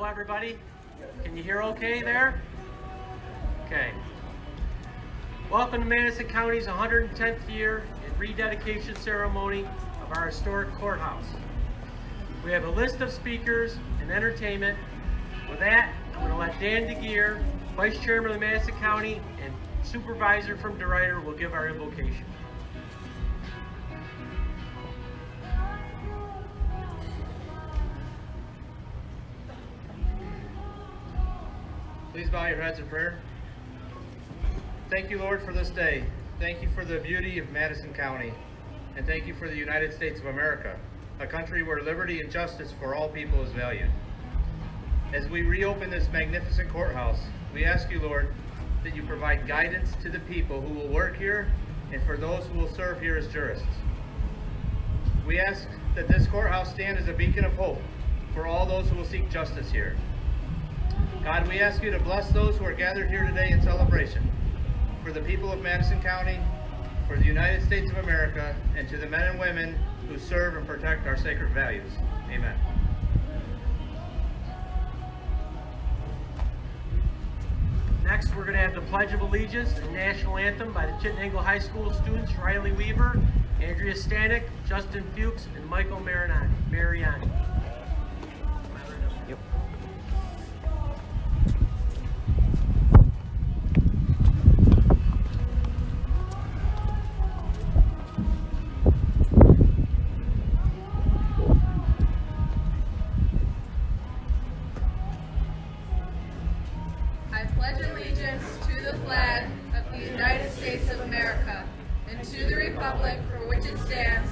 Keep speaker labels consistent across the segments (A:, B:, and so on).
A: Hello, everybody. Can you hear okay there? Okay. Welcome to Madison County's 110th year and rededication ceremony of our historic courthouse. We have a list of speakers and entertainment. With that, I'm going to let Dan DeGeer, Vice Chairman of the Madison County and Supervisor from DeRuyter, will give our invocation.
B: Please bow your heads in prayer. Thank you, Lord, for this day. Thank you for the beauty of Madison County. And thank you for the United States of America, a country where liberty and justice for all people is valued. As we reopen this magnificent courthouse, we ask you, Lord, that you provide guidance to the people who will work here and for those who will serve here as jurists. We ask that this courthouse stand as a beacon of hope for all those who will seek justice here. God, we ask you to bless those who are gathered here today in celebration, for the people of Madison County, for the United States of America, and to the men and women who serve and protect our sacred values. Amen.
A: Next, we're going to have the Pledge of Allegiance and National Anthem by the Chittenden High School students Riley Weaver, Andrea Stanek, Justin Fuchs, and Michael Mariani.
B: Yep.
C: I pledge allegiance to the flag of the United States of America and to the republic for which it stands,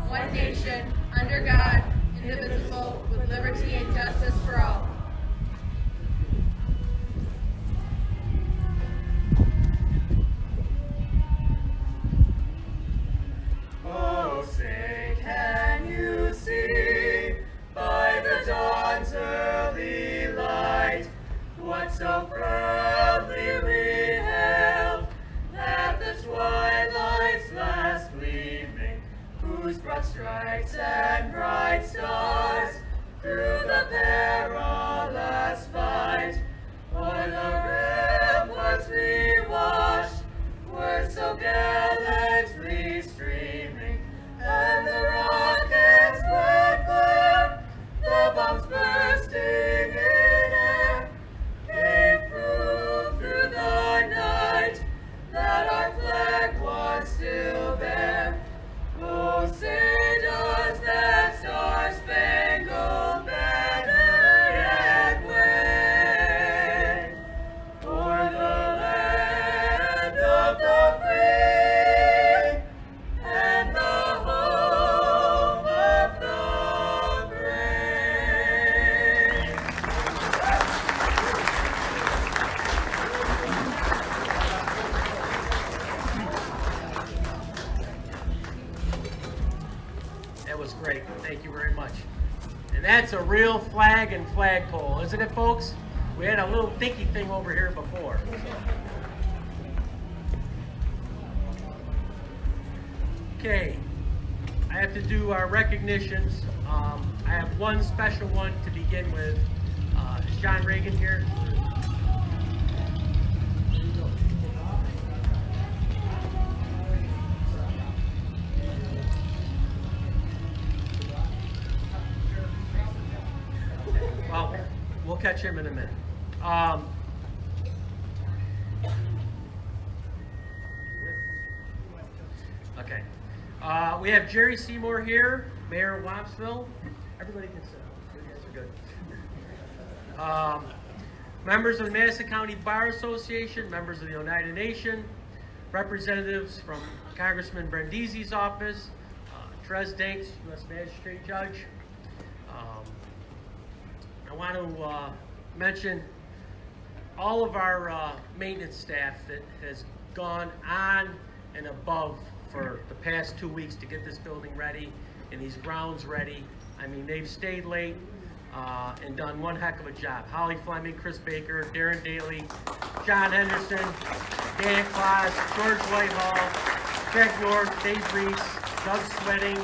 C: one nation, under God, indivisible, with liberty and justice for all.
D: Oh, say, can you see by the dawn's early light what so proudly we hailed at the twilight's last gleaming, whose broad stripes and bright stars through the perilous fight o'er the ramparts we watched were so gallantly streaming, and the rockets' glad glare, the bombs bursting in air, gave proof through the night that our flag was still there. Oh, say does that star-spangled banner yet wave o'er the land of the free and the home of the brave?
A: That was great. Thank you very much. And that's a real flag and flagpole, isn't it, folks? We had a little dinky thing over here before. Okay, I have to do our recognitions. I have one special one to begin with. Is John Reagan here? Well, we'll catch him in a minute. Okay. We have Jerry Seymour here, Mayor of Wampsville. Everybody can sit. You guys are good. Members of the Madison County Bar Association, members of the Oneida Nation, representatives from Congressman Brandisi's office, Trez Danks, U.S. Magistrate Judge. I want to mention all of our maintenance staff that has gone on and above for the past 2 weeks to get this building ready and these grounds ready. I mean, they've stayed late and done one heck of a job. Holly Fleming, Chris Baker, Darren Daly, John Henderson, Dan Claus, George Whitehall, Craig North, Dave Reese, Doug Sweating,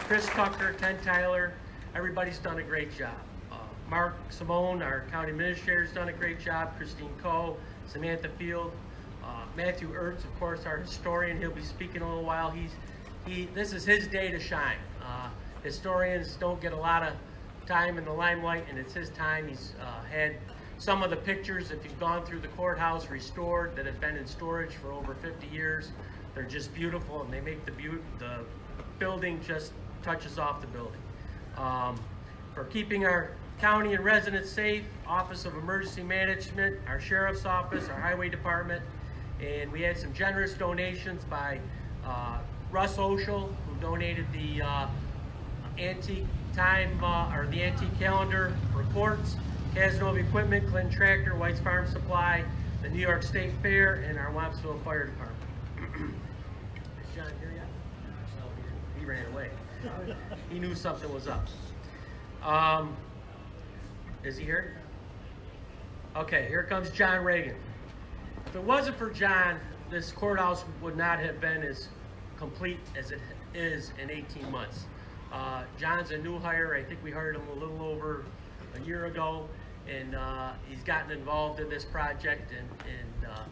A: Chris Tucker, Ken Tyler. Everybody's done a great job. Mark Simone, our county administrator, has done a great job. Christine Coe, Samantha Field, Matthew Ertz, of course, our historian. He'll be speaking in a little while. This is his day to shine. Historians don't get a lot of time in the limelight, and it's his time. He's had some of the pictures, if you've gone through the courthouse, restored, that have been in storage for over 50 years. They're just beautiful, and they make the building just touches off the building. For keeping our county and residents safe, Office of Emergency Management, our Sheriff's Office, our Highway Department, and we had some generous donations by Russ Oshel, who donated the antique the antique calendar for courts, Casanova Equipment, Clinton Tractor, White's Farm Supply, the New York State Fair, and our Wampsville Fire Department. Is John here yet? No, he ran away. He knew something was up. Is he here? Okay, here comes John Reagan. If it wasn't for John, this courthouse would not have been as complete as it is in 18 months. John's a new hire. I think we hired him a little over a year ago, and he's gotten involved in this project and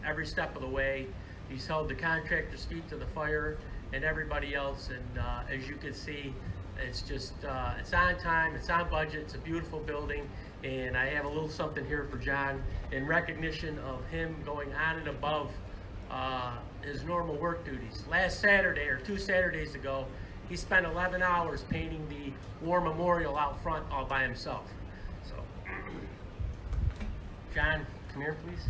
A: every step of the way. He's held the contractor's feet to the fire and everybody else, and as you can see, it's just, it's on time, it's on budget, it's a beautiful building, and I have a little something here for John in recognition of him going on and above his normal work duties. Last Saturday, or 2 Saturdays ago, he spent 11 hours painting the War Memorial out front all by himself. So, John, come here, please.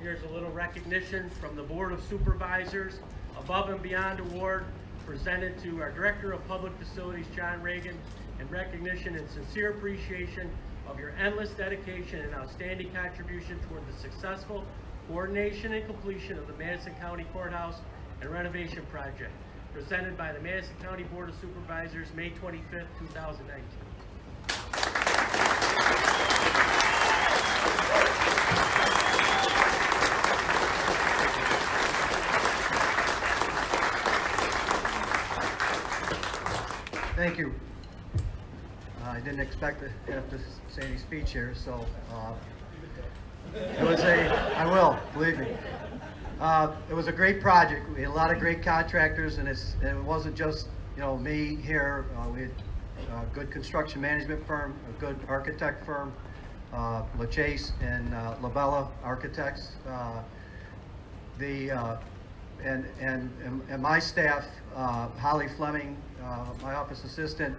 A: Here's a little recognition from the Board of Supervisors, Above and Beyond Award, presented to our Director of Public Facilities, John Reagan, in recognition and sincere appreciation of your endless dedication and outstanding contribution toward the successful coordination and completion of the Madison County Courthouse and renovation project, presented by the Madison County Board of Supervisors, May 25th, 2019.
E: Thank you. I didn't expect to have to say any speech here, so I will, believe me. It was a great project. We had a lot of great contractors, and it wasn't just me here. We had a good construction management firm, a good architect firm, LaChase and Labella Architects. And my staff, Holly Fleming, my office assistant,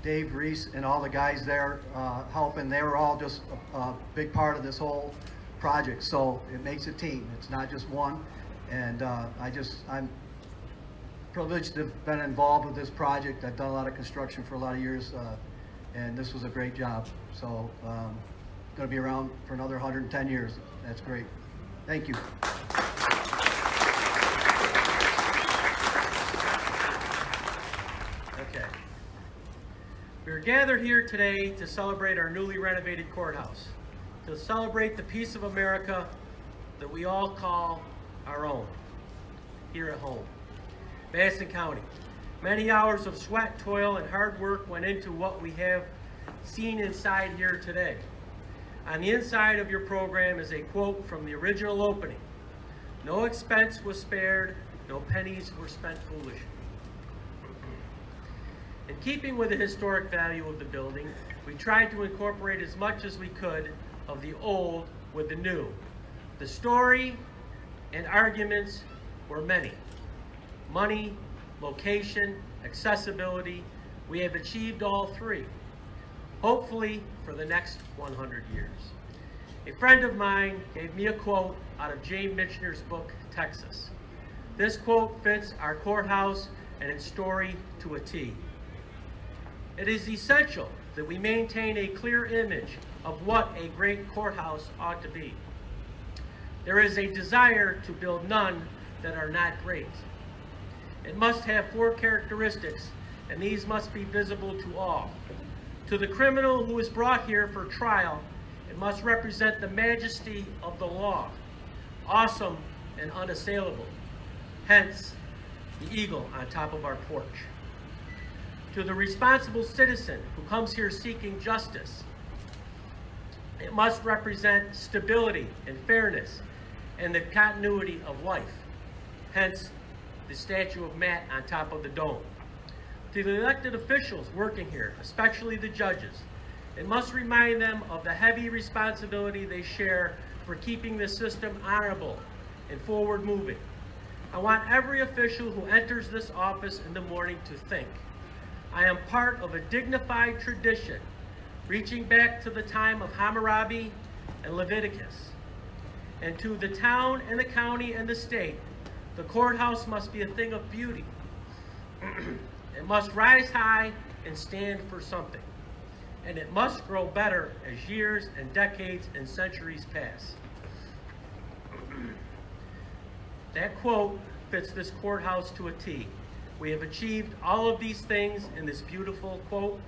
E: Dave Reese, and all the guys there helping. They were all just a big part of this whole project. So it makes a team. It's not just one. And I'm privileged to have been involved with this project. I've done a lot of construction for a lot of years, and this was a great job. So going to be around for another 110 years. That's great. Thank you.
A: We're gathered here today to celebrate our newly renovated courthouse, to celebrate the piece of America that we all call our own, here at home. Madison County. Many hours of sweat, toil, and hard work went into what we have seen inside here today. On the inside of your program is a quote from the original opening. No expense was spared, no pennies were spent foolishly. In keeping with the historic value of the building, we tried to incorporate as much as we could of the old with the new. The story and arguments were many. Money, location, accessibility, we have achieved all three, hopefully for the next 100 years. A friend of mine gave me a quote out of James Michener's book, Texas. This quote fits our courthouse and its story to a T. It is essential that we maintain a clear image of what a great courthouse ought to be. There is a desire to build none that are not great. It must have 4 characteristics, and these must be visible to all. To the criminal who is brought here for trial, it must represent the majesty of the law, awesome and unassailable. Hence, the eagle on top of our porch. To the responsible citizen who comes here seeking justice, it must represent stability and fairness and the continuity of life, hence the statue of Matt on top of the dome. To the elected officials working here, especially the judges, it must remind them of the heavy responsibility they share for keeping the system honorable and forward moving. I want every official who enters this office in the morning to think, I am part of a dignified tradition reaching back to the time of Hammurabi and Leviticus. And to the town and the county and the state, the courthouse must be a thing of beauty. It must rise high and stand for something. And it must grow better as years and decades and centuries pass. That quote fits this courthouse to a T. We have achieved all of these things in this beautiful quote,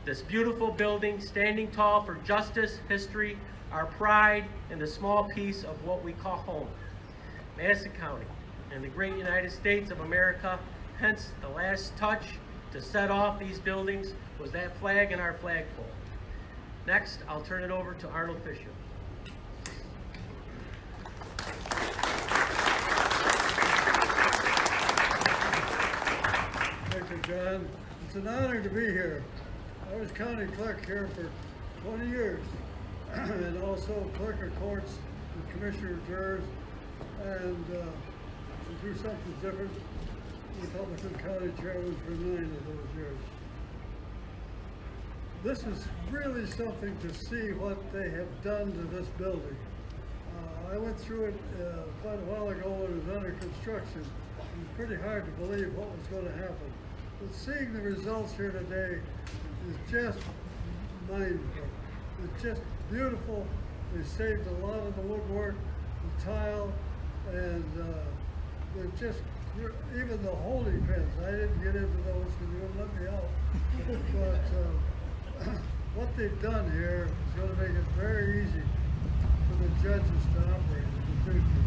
A: this beautiful building standing tall for justice, history, our pride, and the small piece of what we call home. Madison County and the great United States of America, hence the last touch to set off these buildings was that flag and our flagpole. Next, I'll turn it over to Arnold Fisher.
F: Thank you, John. It's an honor to be here. I was county clerk here for 20 years, and also clerk of courts and commissioner of jurors, and to do something different, Republican county chairman for 9 of those years. This is really something to see what they have done to this building. I went through it quite a while ago when it was under construction. It was pretty hard to believe what was going to happen. But seeing the results here today is just mindful. It's just beautiful. They saved a lot of the woodwork, the tile, and they're just, even the holding pins. I didn't get into those because you wouldn't let me out. But what they've done here is going to make it very easy for the judges to operate in the future.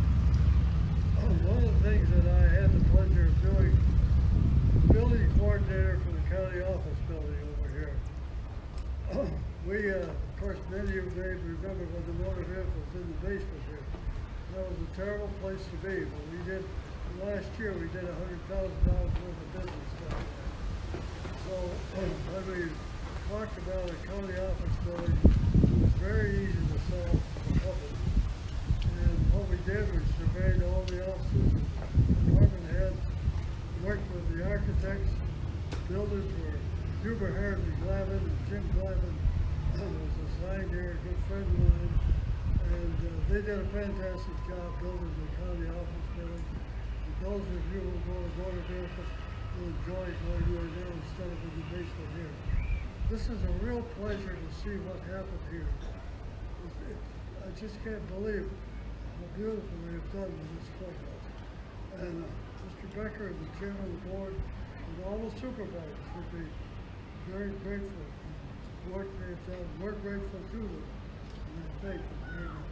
F: One of the things that I had the pleasure of doing, building coordinator for the county office building over here. We, of course, many of you may remember when the motor vehicle was in the basement here. That was a terrible place to be, but we did, last year we did $100,000 worth of business down there. So when we talked about a county office building, it was very easy to sell to the public. And what we did was surveyed all the offices, department heads, worked with the architects, builders were Huber, Harris, and Glavin, and Jim Glavin was assigned here, a good friend of mine, and they did a fantastic job building the county office building. And those of you who go to motor vehicles will enjoy going there now instead of in the basement here. This is a real pleasure to see what happened here. I just can't believe how beautiful they have done with this courthouse. And Mr. Becker and the chairman of the board and all the supervisors should be very grateful for the work they have done. We're grateful to them. And I thank them very much.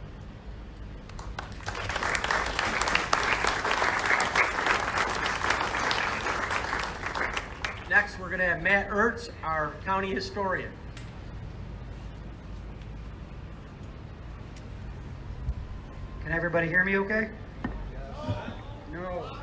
A: Next, we're going to have Matt Ertz, our county historian.
G: Can everybody hear me okay?
F: No.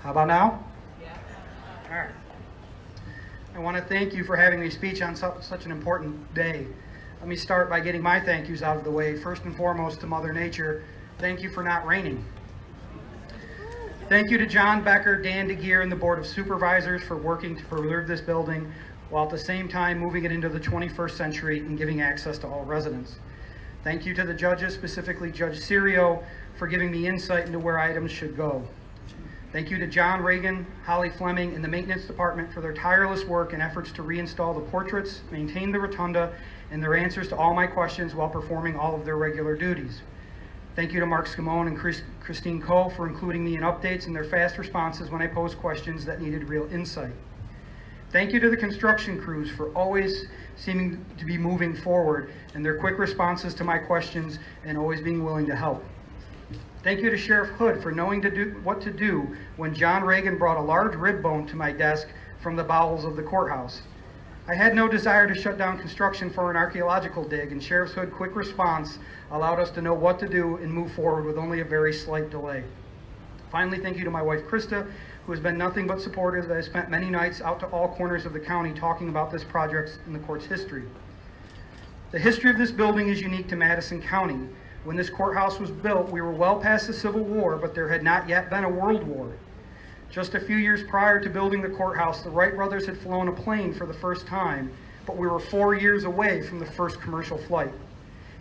G: How about now? Yeah. All right. I want to thank you for having me speak on such an important day. Let me start by getting my thank yous out of the way. First and foremost to Mother Nature, thank you for not raining. Thank you to John Becker, Dan DeGear, and the Board of Supervisors for working to preserve this building while at the same time moving it into the 21st century and giving access to all residents. Thank you to the judges, specifically Judge Serio, for giving me insight into where items should go. Thank you to John Reagan, Holly Fleming, and the Maintenance Department for their tireless work and efforts to reinstall the portraits, maintain the rotunda, and their answers to all my questions while performing all of their regular duties. Thank you to Mark Scamone and Christine Coe for including me in updates and their fast responses when I posed questions that needed real insight. Thank you to the construction crews for always seeming to be moving forward and their quick responses to my questions and always being willing to help. Thank you to Sheriff Hood for knowing what to do when John Reagan brought a large rib bone to my desk from the bowels of the courthouse. I had no desire to shut down construction for an archaeological dig, and Sheriff Hood's quick response allowed us to know what to do and move forward with only a very slight delay. Finally, thank you to my wife, Krista, who has been nothing but supportive. I spent many nights out to all corners of the county talking about this project in the court's history. The history of this building is unique to Madison County. When this courthouse was built, we were well past the Civil War, but there had not yet been a World War. Just a few years prior to building the courthouse, the Wright brothers had flown a plane for the first time, but we were 4 years away from the first commercial flight.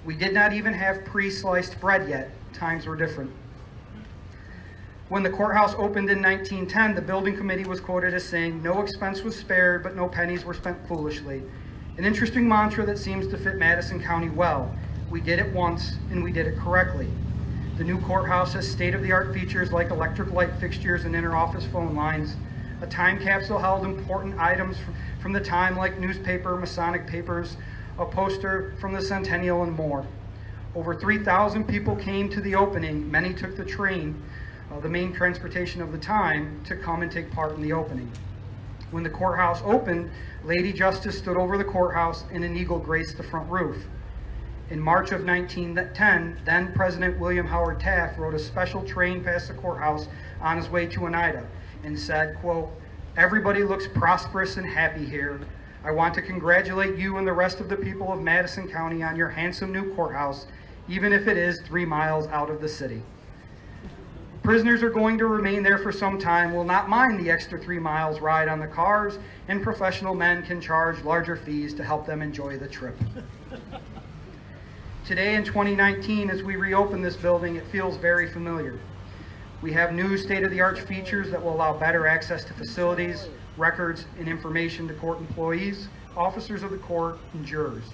G: We did not even have pre-sliced bread yet. Times were different. When the courthouse opened in 1910, the building committee was quoted as saying, "No expense was spared, but no pennies were spent foolishly." An interesting mantra that seems to fit Madison County well. We did it once, and we did it correctly. The new courthouse has state-of-the-art features like electric light fixtures and inter-office phone lines. A time capsule held important items from the time like newspaper, Masonic papers, a poster from the Centennial, and more. Over 3,000 people came to the opening. Many took the train, the main transportation of the time, to come and take part in the opening. When the courthouse opened, Lady Justice stood over the courthouse and an eagle graced the front roof. In March of 1910, then President William Howard Taft rode a special train past the courthouse on his way to Oneida and said, quote, "Everybody looks prosperous and happy here. I want to congratulate you and the rest of the people of Madison County on your handsome new courthouse, even if it is 3 miles out of the city. Prisoners are going to remain there for some time, will not mind the extra 3 miles ride on the cars, and professional men can charge larger fees to help them enjoy the trip." Today in 2019, as we reopen this building, it feels very familiar. We have new state-of-the-art features that will allow better access to facilities, records, and information to court employees, officers of the court, and jurors.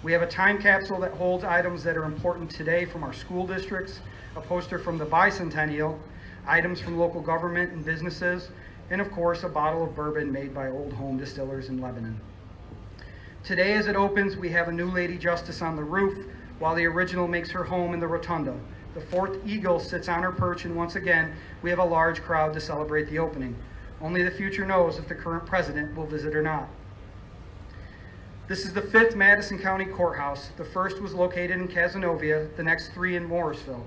G: We have a time capsule that holds items that are important today from our school districts, a poster from the bicentennial, items from local government and businesses, and of course a bottle of bourbon made by Old Home Distillers in Lebanon. Today as it opens, we have a new Lady Justice on the roof, while the original makes her home in the rotunda. The fourth eagle sits on her perch, and once again, we have a large crowd to celebrate the opening. Only the future knows if the current president will visit or not. This is the 5th Madison County Courthouse. The first was located in Cazenovia, the next 3 in Morrisville.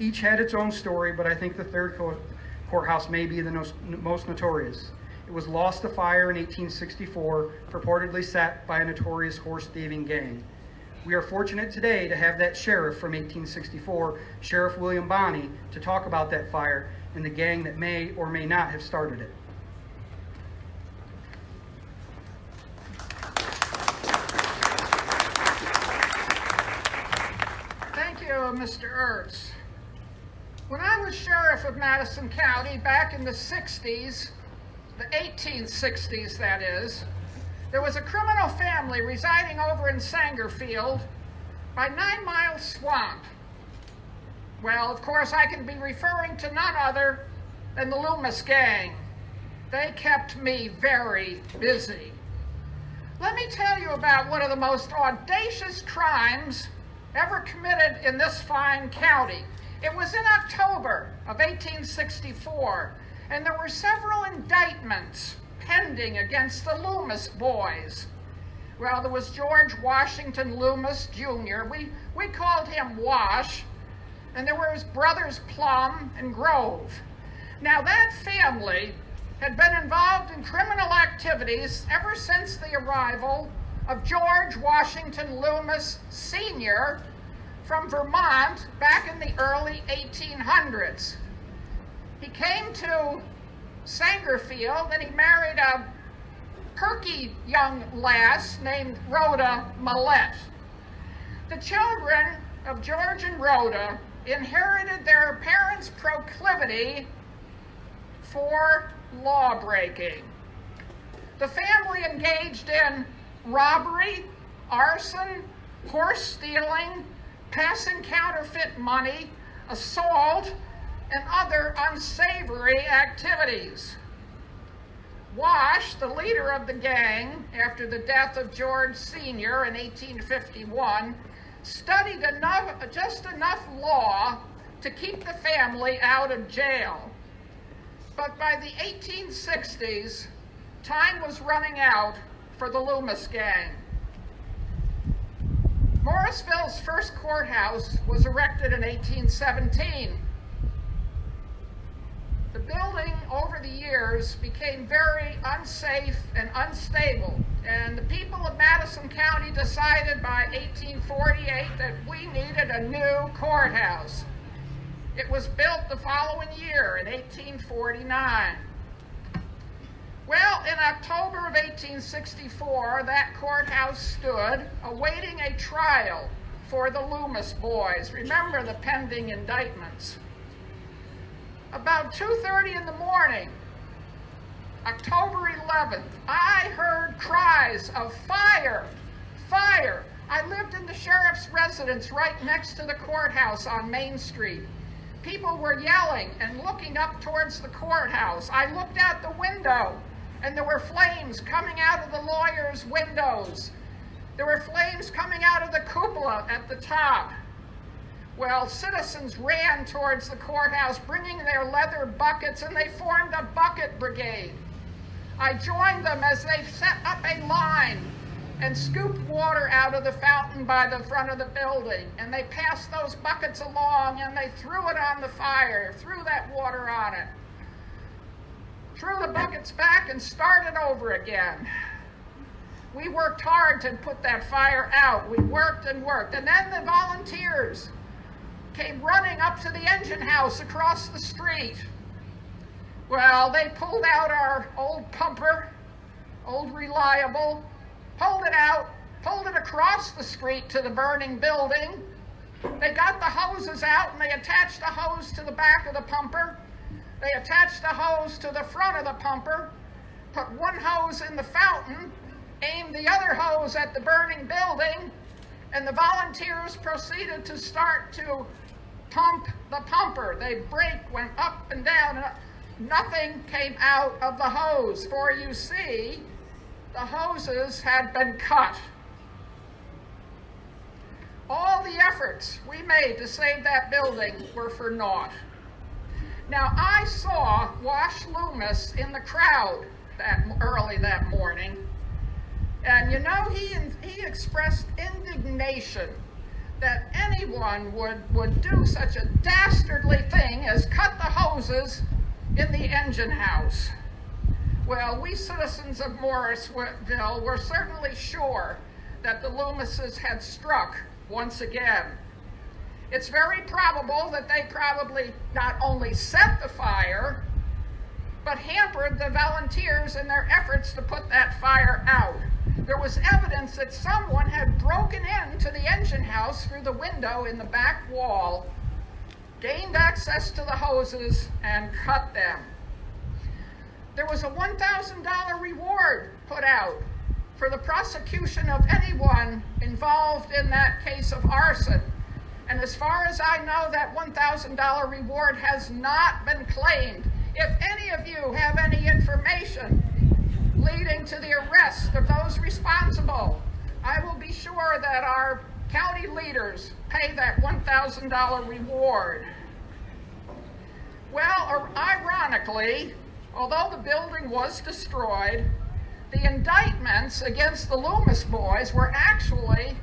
G: Each had its own story, but I think the third courthouse may be the most notorious. It was lost to fire in 1864, purportedly set by a notorious horse-thieving gang. We are fortunate today to have that sheriff from 1864, Sheriff William Bonney, to talk about that fire and the gang that may or may not have started it.
H: Thank you, Mr. Ertz. When I was sheriff of Madison County back in the 60s, the 1860s that is, there was a criminal family residing over in Sangerfield by 9 Mile Swamp. Well, of course, I can be referring to none other than the Loomis gang. They kept me very busy. Let me tell you about one of the most audacious crimes ever committed in this fine county. It was in October of 1864, and there were several indictments pending against the Loomis boys. Well, there was George Washington Loomis, Jr. We called him Wash, and there were his brothers Plum and Grove. Now, that family had been involved in criminal activities ever since the arrival of George Washington Loomis, Sr., from Vermont back in the early 1800s. He came to Sangerfield and he married a perky young lass named Rhoda Millette. The children of George and Rhoda inherited their parents' proclivity for law breaking. The family engaged in robbery, arson, horse stealing, passing counterfeit money, assault, and other unsavory activities. Wash, the leader of the gang, after the death of George Sr. in 1851, studied just enough law to keep the family out of jail. But by the 1860s, time was running out for the Loomis gang. Morrisville's first courthouse was erected in 1817. The building over the years became very unsafe and unstable, and the people of Madison County decided by 1848 that we needed a new courthouse. It was built the following year in 1849. Well, in October of 1864, that courthouse stood awaiting a trial for the Loomis boys. Remember the pending indictments. About 2:30 in the morning, October 11th, I heard cries of fire, fire. I lived in the sheriff's residence right next to the courthouse on Main Street. People were yelling and looking up towards the courthouse. I looked out the window, and there were flames coming out of the lawyers' windows. There were flames coming out of the cupola at the top. Well, citizens ran towards the courthouse, bringing their leather buckets, and they formed a bucket brigade. I joined them as they set up a line and scooped water out of the fountain by the front of the building. And they passed those buckets along, and they threw it on the fire, threw that water on it, threw the buckets back, and started over again. We worked hard to put that fire out. We worked and worked. And then the volunteers came running up to the engine house across the street. Well, they pulled out our old pumper, old reliable, pulled it out, pulled it across the street to the burning building. They got the hoses out, and they attached the hose to the back of the pumper. They attached the hose to the front of the pumper, put one hose in the fountain, aimed the other hose at the burning building, and the volunteers proceeded to start to pump the pumper. The brake went up and down, and nothing came out of the hose, for you see, the hoses had been cut. All the efforts we made to save that building were for naught. Now, I saw Wash Loomis in the crowd early that morning, and you know, he expressed indignation that anyone would do such a dastardly thing as cut the hoses in the engine house. Well, we citizens of Morrisville were certainly sure that the Loomises had struck once again. It's very probable that they probably not only set the fire, but hampered the volunteers in their efforts to put that fire out. There was evidence that someone had broken into the engine house through the window in the back wall, gained access to the hoses, and cut them. There was a $1,000 reward put out for the prosecution of anyone involved in that case of arson. And as far as I know, that $1,000 reward has not been claimed. If any of you have any information leading to the arrest of those responsible, I will be sure that our county leaders pay that $1,000 reward. Well, ironically, although the building was destroyed, the indictments against the Loomis boys were actually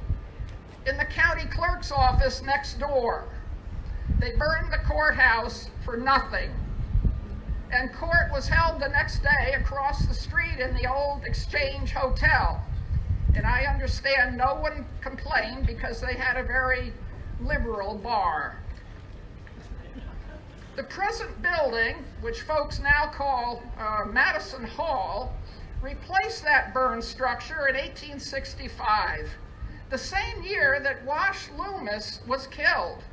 H: in the county clerk's office next door. They burned the courthouse for nothing. And court was held the next day across the street in the old Exchange Hotel. And I understand no one complained because they had a very liberal bar. The present building, which folks now call Madison Hall, replaced that burned structure in 1865, the same year that Wash Loomis was killed.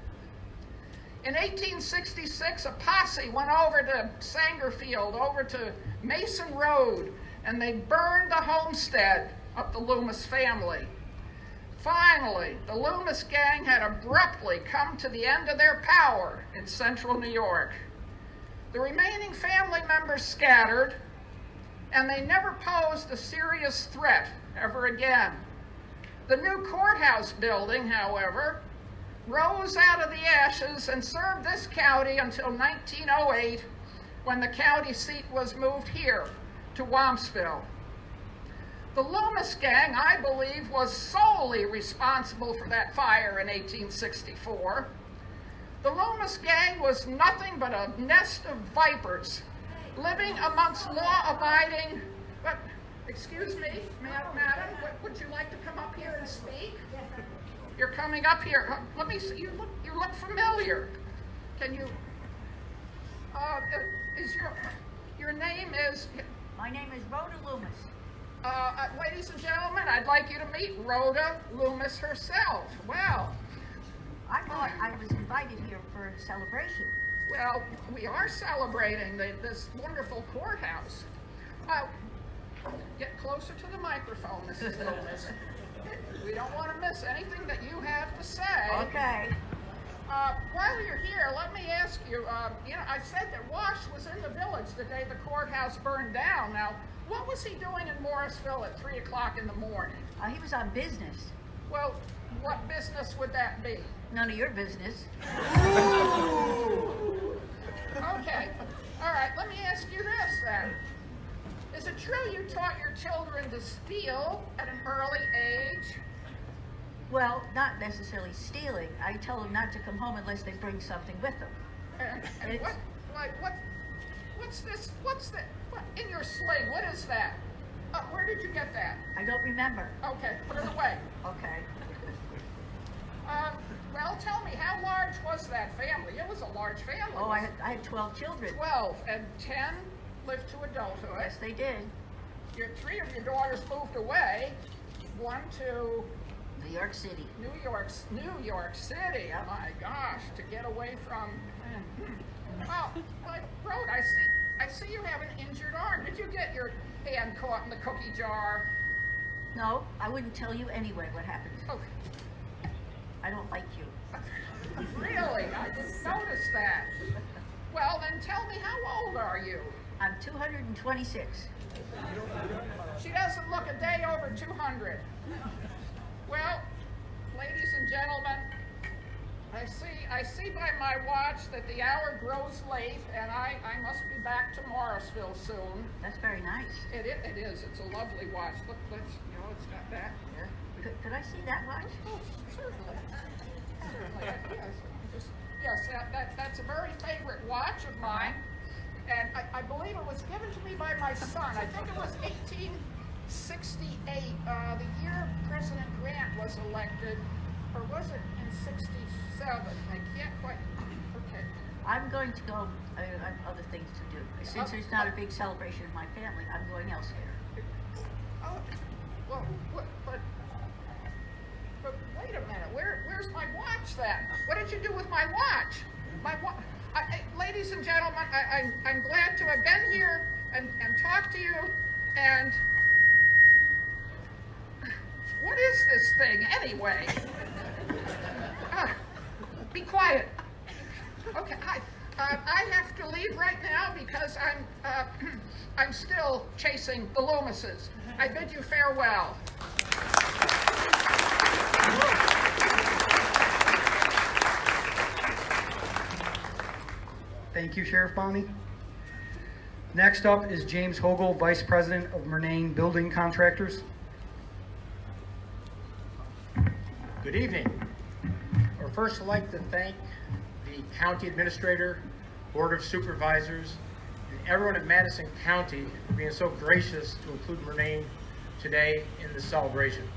H: In 1866, a posse went over to Sangerfield, over to Mason Road, and they burned the homestead of the Loomis family. Finally, the Loomis gang had abruptly come to the end of their power in central New York. The remaining family members scattered, and they never posed a serious threat ever again. The new courthouse building, however, rose out of the ashes and served this county until 1908, when the county seat was moved here to Wamsville. The Loomis gang, I believe, was solely responsible for that fire in 1864. The Loomis gang was nothing but a nest of vipers, living amongst law-abiding, but, excuse me, madam, would you like to come up here and speak? You're coming up here. Let me see, you look familiar. Can you, is your name is?
I: My name is Rhoda Loomis.
H: Ladies and gentlemen, I'd like you to meet Rhoda Loomis herself. Well,
I: I thought I was invited here for a celebration.
H: well, we are celebrating this wonderful courthouse. Get closer to the microphone, Mrs. Loomis. We don't want to miss anything that you have to say.
I: Okay.
H: While you're here, let me ask you, I said that Wash was in the village the day the courthouse burned down. Now, what was he doing in Morrisville at 3 o'clock in the morning?
I: He was on business.
H: Well, what business would that be?
I: None of your business.
H: Okay. All right, let me ask you this then. Is it true you taught your children to steal at an early age?
I: Well, not necessarily stealing. I tell them not to come home unless they bring something with them.
H: And what's this? What's that? What, in your sling, what is that? Where did you get that?
I: I don't remember.
H: Okay, put it away.
I: Okay.
H: Well, tell me, how large was that family? It was a large family.
I: Oh, I had 12 children.
H: 12, and 10 lived to adulthood.
I: Yes, they did.
H: Three of your daughters moved away. One to
I: New York City.
H: New York City.
I: Yep.
H: My gosh, to get away from. Well, Rhoda, I see you have an injured arm. Did you get your hand caught in the cookie jar?
I: No, I wouldn't tell you anyway what happened.
H: Oh,
I: I don't like you.
H: really? I didn't notice that. Well, then tell me, how old are you?
I: I'm 226.
H: She doesn't look a day over 200. Well, ladies and gentlemen, I see by my watch that the hour grows late, and I must be back to Morrisville soon.
I: That's very nice.
H: It is. It's a lovely watch. Look, it's got that.
I: Yeah. Could I see that watch?
H: Oh, certainly. Yes, that's a very favorite watch of mine, and I believe it was given to me by my son. I think it was 1868, the year President Grant was elected, or was it in 67? I can't quite. Okay.
I: I'm going to go. I have other things to do. Since there's not a big celebration in my family, I'm going elsewhere.
H: Oh, well, but wait a minute. Where's my watch then? What did you do with my watch? Ladies and gentlemen, I'm glad to have been here and talked to you. And what is this thing anyway? Be quiet. Okay, I have to leave right now because I'm still chasing the Loomises. I bid you farewell.
G: Thank you, Sheriff Bounty. Next up is James Hogle, Vice President of Murnane Building Contractors.
J: Good evening. I would first like to thank the County Administrator, Board of Supervisors, and everyone at Madison County for being so gracious to include Murnane today in this celebration.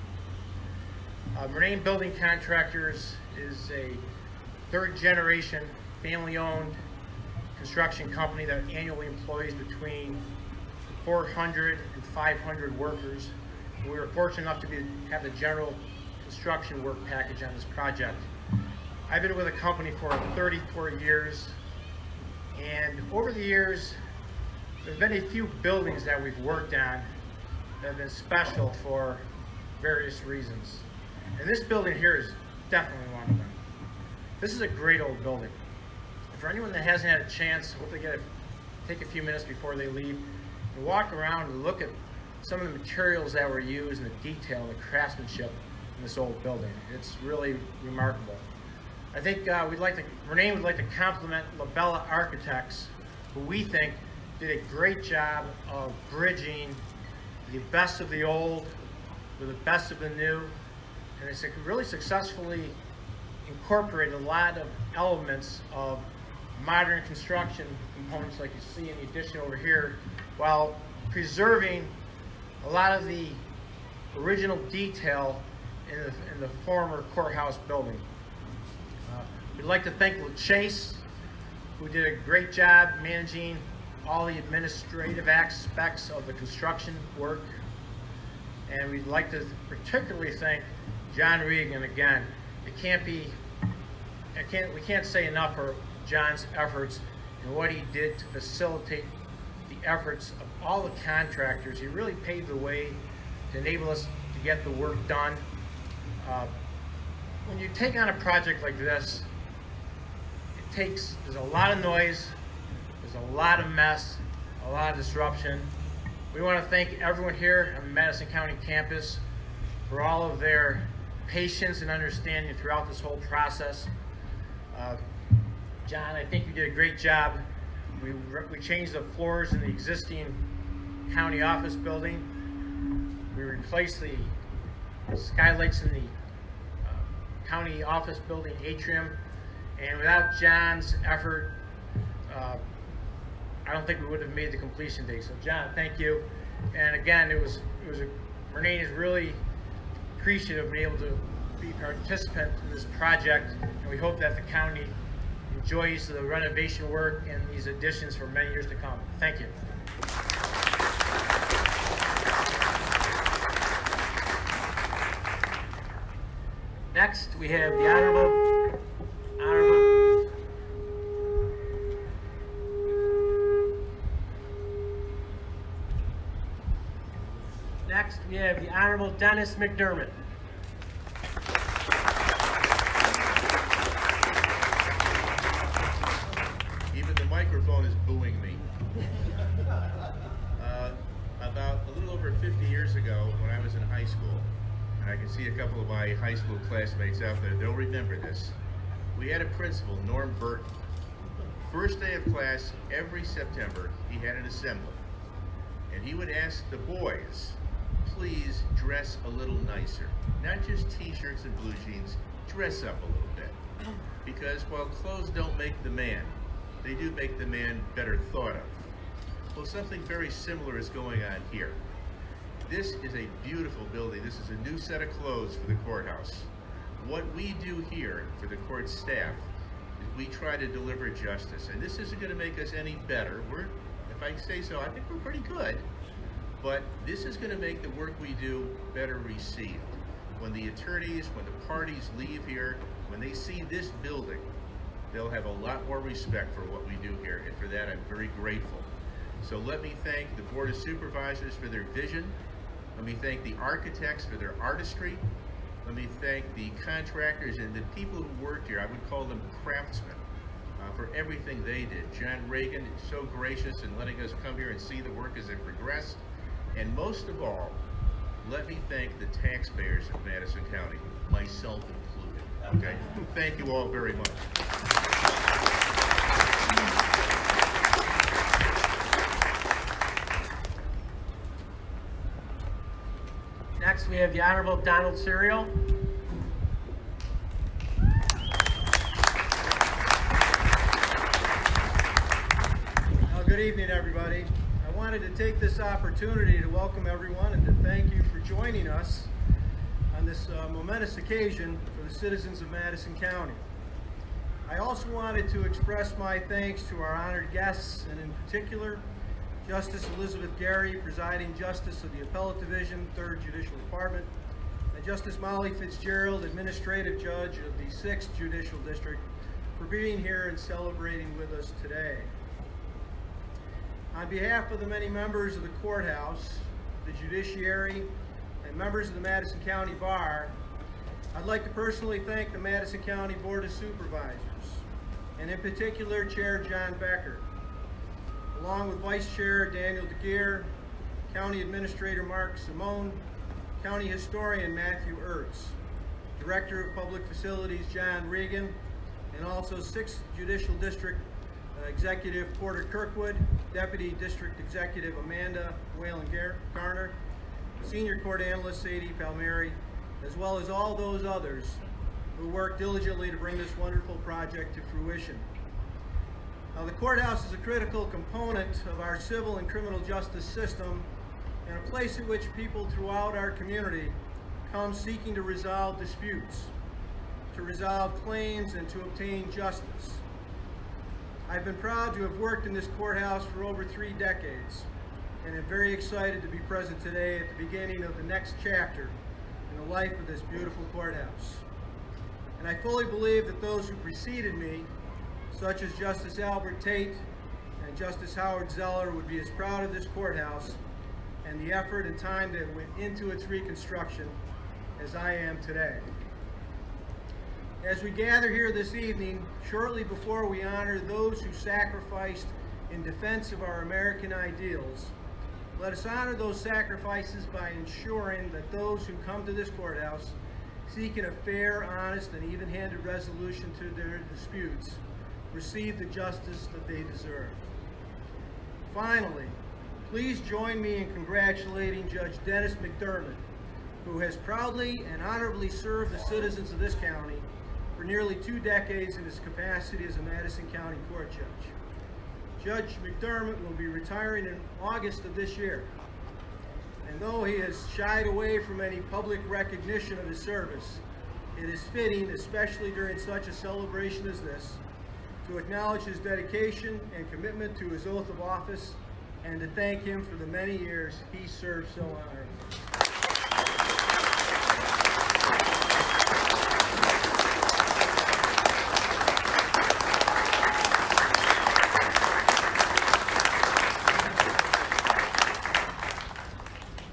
J: Murnane Building Contractors is a third-generation, family-owned construction company that annually employs between 400 and 500 workers. We were fortunate enough to have the general construction work package on this project. I've been with the company for 34 years, and over the years, there's been a few buildings that we've worked on that have been special for various reasons. And this building here is definitely one of them. This is a great old building. For anyone that hasn't had a chance, I hope they take a few minutes before they leave, and walk around and look at some of the materials that were used and the detail and the craftsmanship in this old building. It's really remarkable. I think Renee would like to compliment Labella Architects, who we think did a great job of bridging the best of the old with the best of the new, and it's really successfully incorporated a lot of elements of modern construction components like you see in the addition over here, while preserving a lot of the original detail in the former courthouse building. We'd like to thank Chase, who did a great job managing all the administrative aspects of the construction work. And we'd like to particularly thank John Regan again. We can't say enough for John's efforts and what he did to facilitate the efforts of all the contractors. He really paved the way to enable us to get the work done. When you take on a project like this, there's a lot of noise, there's a lot of mess, a lot of disruption. We want to thank everyone here on the Madison County campus for all of their patience and understanding throughout this whole process. John, I think you did a great job. We changed the floors in the existing county office building. We replaced the skylights in the county office building atrium. And without John's effort, I don't think we would have made the completion date. So John, thank you. And again, Renee is really appreciative of being able to be a participant in this project, and we hope that the county enjoys the renovation work and these additions for many years to come. Thank you.
A: Next, we have the Honorable Dennis Mcdermott.
K: Even the microphone is booing me. About a little over 50 years ago, when I was in high school, and I can see a couple of my high school classmates out there, they'll remember this. We had a principal, Norm Burton. First day of class, every September, he had an assembly. And he would ask the boys, please dress a little nicer. Not just t-shirts and blue jeans, dress up a little bit. Because while clothes don't make the man, they do make the man better thought of. Well, something very similar is going on here. This is a beautiful building. This is a new set of clothes for the courthouse. What we do here for the court staff is we try to deliver justice. And this isn't going to make us any better. If I say so, I think we're pretty good. But this is going to make the work we do better received. When the attorneys, when the parties leave here, when they see this building, they'll have a lot more respect for what we do here. And for that, I'm very grateful. So let me thank the Board of Supervisors for their vision. Let me thank the architects for their artistry. Let me thank the contractors and the people who worked here. I would call them craftsmen for everything they did. John Regan is so gracious in letting us come here and see the work as it progressed. And most of all, let me thank the taxpayers of Madison County, myself included. Okay? Thank you all very much.
A: Next, we have the Honorable Donald Serial.
E: Good evening, everybody. I wanted to take this opportunity to welcome everyone and to thank you for joining us on this momentous occasion for the citizens of Madison County. I also wanted to express my thanks to our honored guests, and in particular, Justice Elizabeth Gary, Presiding Justice of the Appellate Division, 3rd Judicial Department, and Justice Molly Fitzgerald, Administrative Judge of the 6th Judicial District, for being here and celebrating with us today. On behalf of the many members of the courthouse, the judiciary, and members of the Madison County Bar, I'd like to personally thank the Madison County Board of Supervisors, and in particular, Chair John Becker.
L: along with Vice Chair Daniel DeGeer, County Administrator Mark Simone, County Historian Matthew Ertz, Director of Public Facilities John Regan, and also 6th Judicial District Executive Porter Kirkwood, Deputy District Executive Amanda Whalen Garner, Senior Court Analyst Sadie Palmieri, as well as all those others who worked diligently to bring this wonderful project to fruition. Now, the courthouse is a critical component of our civil and criminal justice system and a place at which people throughout our community come seeking to resolve disputes, to resolve claims, and to obtain justice. I've been proud to have worked in this courthouse for over 3 decades, and am very excited to be present today at the beginning of the next chapter in the life of this beautiful courthouse. And I fully believe that those who preceded me, such as Justice Albert Tate and Justice Howard Zeller, would be as proud of this courthouse and the effort and time that went into its reconstruction as I am today. As we gather here this evening, shortly before we honor those who sacrificed in defense of our American ideals, let us honor those sacrifices by ensuring that those who come to this courthouse seeking a fair, honest, and even-handed resolution to their disputes receive the justice that they deserve. Finally, please join me in congratulating Judge Dennis Mcdermott, who has proudly and honorably served the citizens of this county for nearly 2 decades in his capacity as a Madison County Court Judge. Judge Mcdermott will be retiring in August of this year. And though he has shied away from any public recognition of his service, it is fitting, especially during such a celebration as this, to acknowledge his dedication and commitment to his oath of office and to thank him for the many years he served so honorably.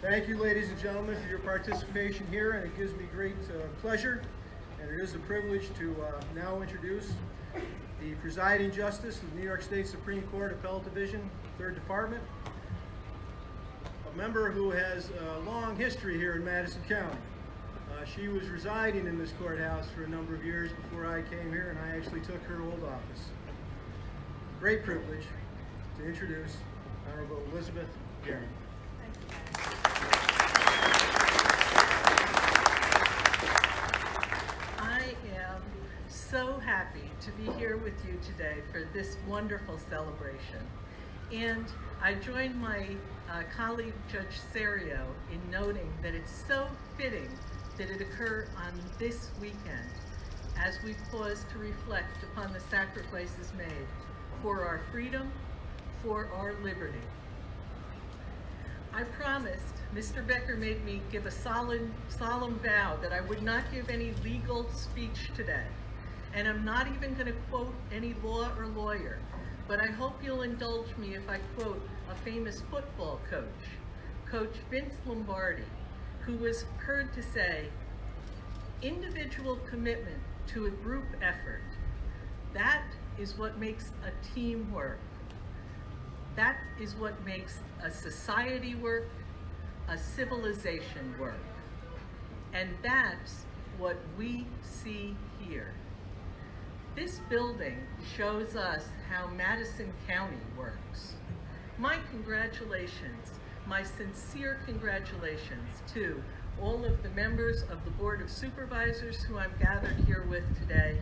L: Thank you, ladies and gentlemen, for your participation here, and it gives me great pleasure, and it is a privilege to now introduce the presiding justice of the New York State Supreme Court Appellate Division, 3rd Department, a member who has a long history here in Madison County. She was residing in this courthouse for a number of years before I came here, and I actually took her old office. Great privilege to introduce Honorable Elizabeth Guerin.
M: I am so happy to be here with you today for this wonderful celebration. And I join my colleague Judge Serio in noting that it's so fitting that it occur on this weekend as we pause to reflect upon the sacrifices made for our freedom, for our liberty. I promised, Mr. Becker made me give a solemn vow that I would not give any legal speech today. And I'm not even going to quote any law or lawyer, but I hope you'll indulge me if I quote a famous football coach, Coach Vince Lombardi, who was heard to say, "Individual commitment to a group effort, that is what makes a team work. That is what makes a society work, a civilization work." And that's what we see here. This building shows us how Madison County works. My congratulations, my sincere congratulations to all of the members of the Board of Supervisors who I'm gathered here with today,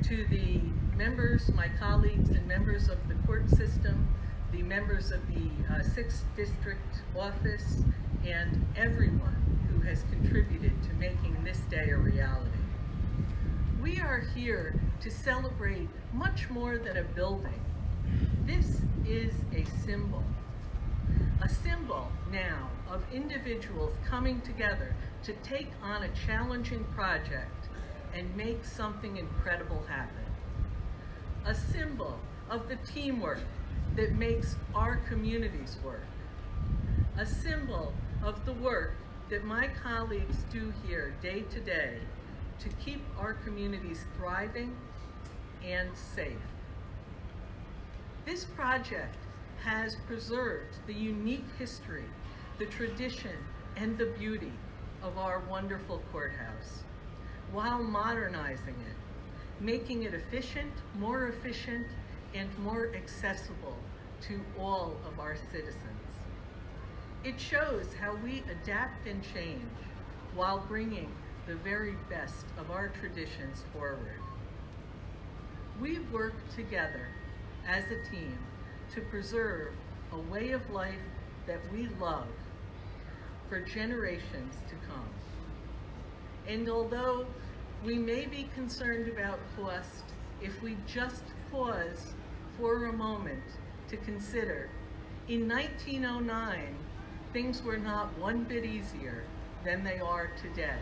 M: to the members, my colleagues and members of the court system, the members of the 6th District Office, and everyone who has contributed to making this day a reality. We are here to celebrate much more than a building. This is a symbol now of individuals coming together to take on a challenging project and make something incredible happen. A symbol of the teamwork that makes our communities work. A symbol of the work that my colleagues do here day to day to keep our communities thriving and safe. This project has preserved the unique history, the tradition, and the beauty of our wonderful courthouse, while modernizing it, making it efficient, and more accessible to all of our citizens. It shows how we adapt and change while bringing the very best of our traditions forward. We work together as a team to preserve a way of life that we love for generations to come. And although we may be concerned about cost, if we just pause for a moment to consider, in 1909, things were not one bit easier than they are today.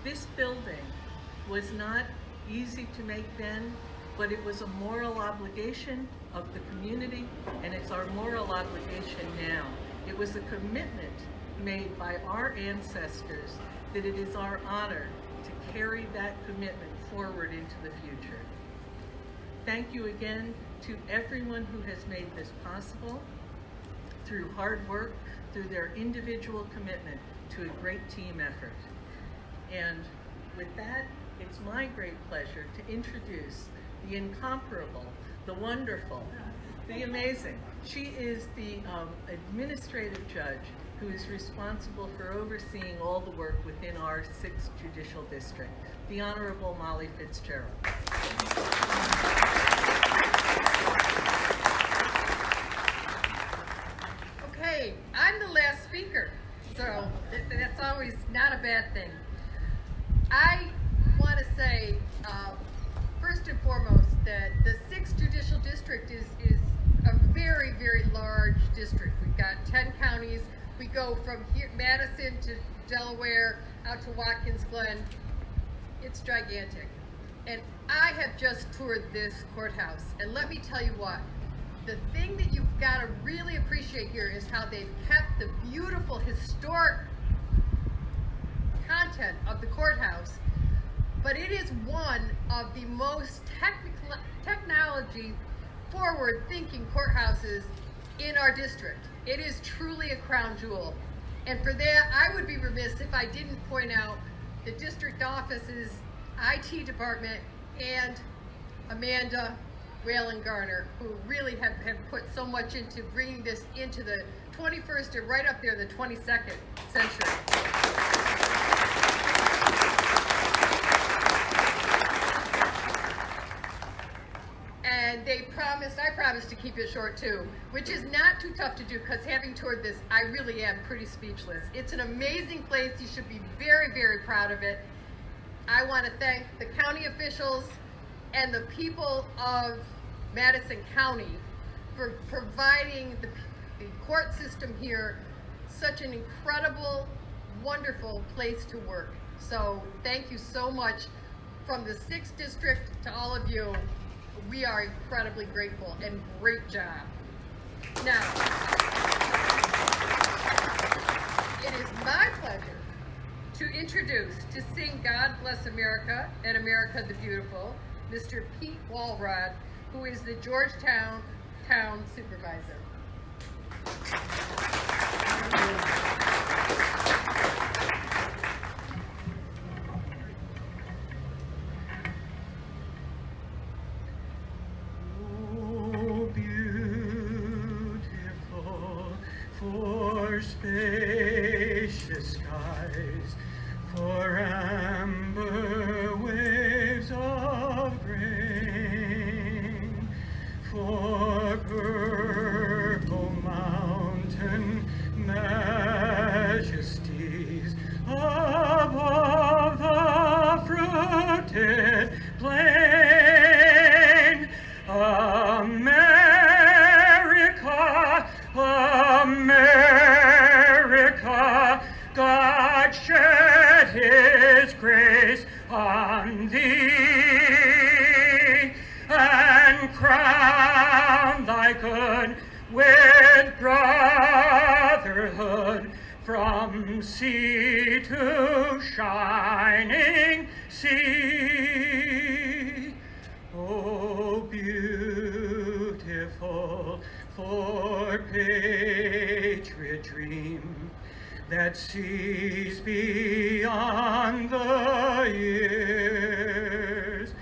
M: This building was not easy to make then, but it was a moral obligation of the community, and it's our moral obligation now. It was a commitment made by our ancestors that it is our honor to carry that commitment forward into the future. Thank you again to everyone who has made this possible through hard work, through their individual commitment to a great team effort. And with that, it's my great pleasure to introduce the incomparable, the wonderful, the amazing. She is the administrative judge who is responsible for overseeing all the work within our 6th Judicial District, the Honorable Molly Fitzgerald.
N: Okay, I'm the last speaker, so that's always not a bad thing. I want to say, first and foremost, that the 6th Judicial District is a very, very large district. We've got 10 counties. We go from here, Madison to Delaware, out to Watkins Glen. It's gigantic. And I have just toured this courthouse, and let me tell you what, the thing that you've got to really appreciate here is how they've kept the beautiful historic content of the courthouse, but it is one of the most technology forward-thinking courthouses in our district. It is truly a crown jewel. And for that, I would be remiss if I didn't point out the district office's IT department and Amanda Whalen Garner, who really have put so much into bringing this into the 21st and right up there, the 22nd century. And I promised to keep it short too, which is not too tough to do, because having toured this, I really am pretty speechless. It's an amazing place. You should be very, very proud of it. I want to thank the county officials and the people of Madison County for providing the court system here such an incredible, wonderful place to work. So thank you so much. From the 6th District to all of you, we are incredibly grateful, and great job. Now, it is my pleasure to introduce, to sing God Bless America and America the Beautiful, Mr. Pete Walrod, who is the Georgetown Town Supervisor.
O: Spacious skies, for amber waves of grain, for purple mountain majesties above the fruited plain. America, America, God shed His grace on thee, and crown thy good with brotherhood from sea to shining sea. Oh, beautiful that sees beyond the years.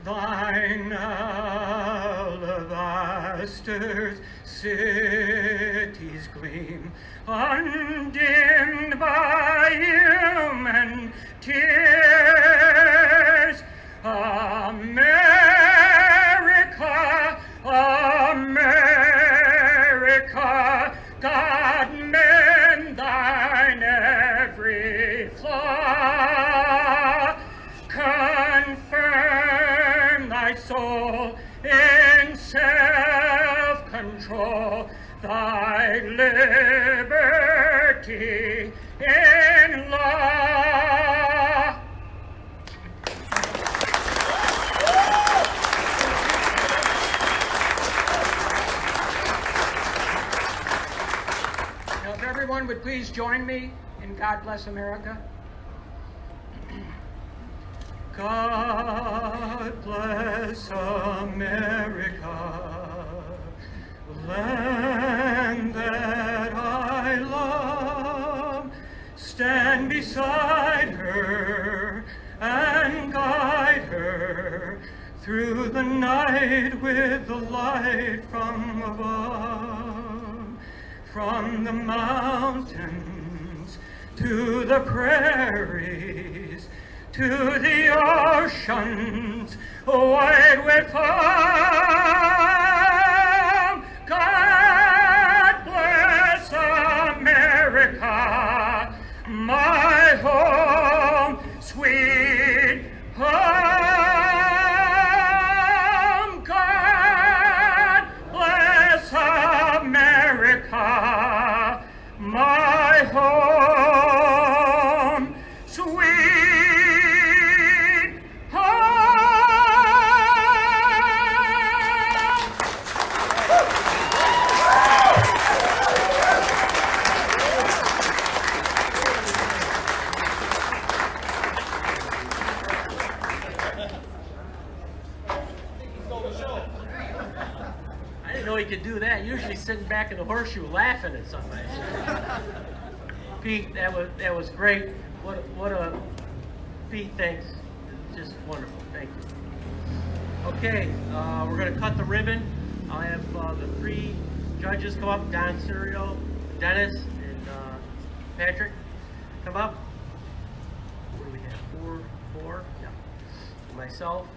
O: Thine alabaster cities gleam, undimmed by human tears. America, America, God mend thine every flaw. Confirm thy soul in self-control, thy liberty in law.
G: Now, if everyone would please join me in God Bless America.
O: God bless America, the land that I love. Stand beside her and guide her through the night with the light from above. From the mountains to the prairies, to the oceans wide with foam. God bless America, my home, sweet home. God bless America, my home, sweet
A: I didn't know he could do that. Usually sitting back in the horseshoe laughing at somebody. Pete, that was great. What a Pete, thanks. Just wonderful. Thank you. Okay, we're going to cut the ribbon. I'll have the three judges come up, Don Cirio, Dennis, and Patrick come up. What do we have? Four? Yeah. Myself.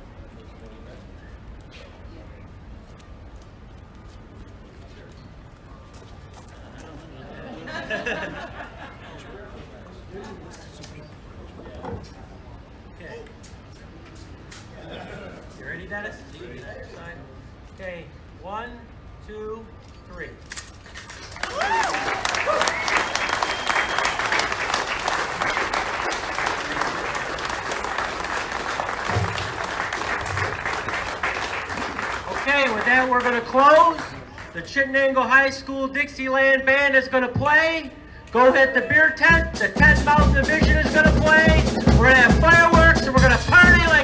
A: Okay. You ready, Dennis? Okay, 1, 2, 3. Okay, with that, we're going to close. The Chittenango High School Dixieland Band is going to play. Go hit the beer tent. The 10th Mountain Division is going to play. We're going to have fireworks, and we're going to party like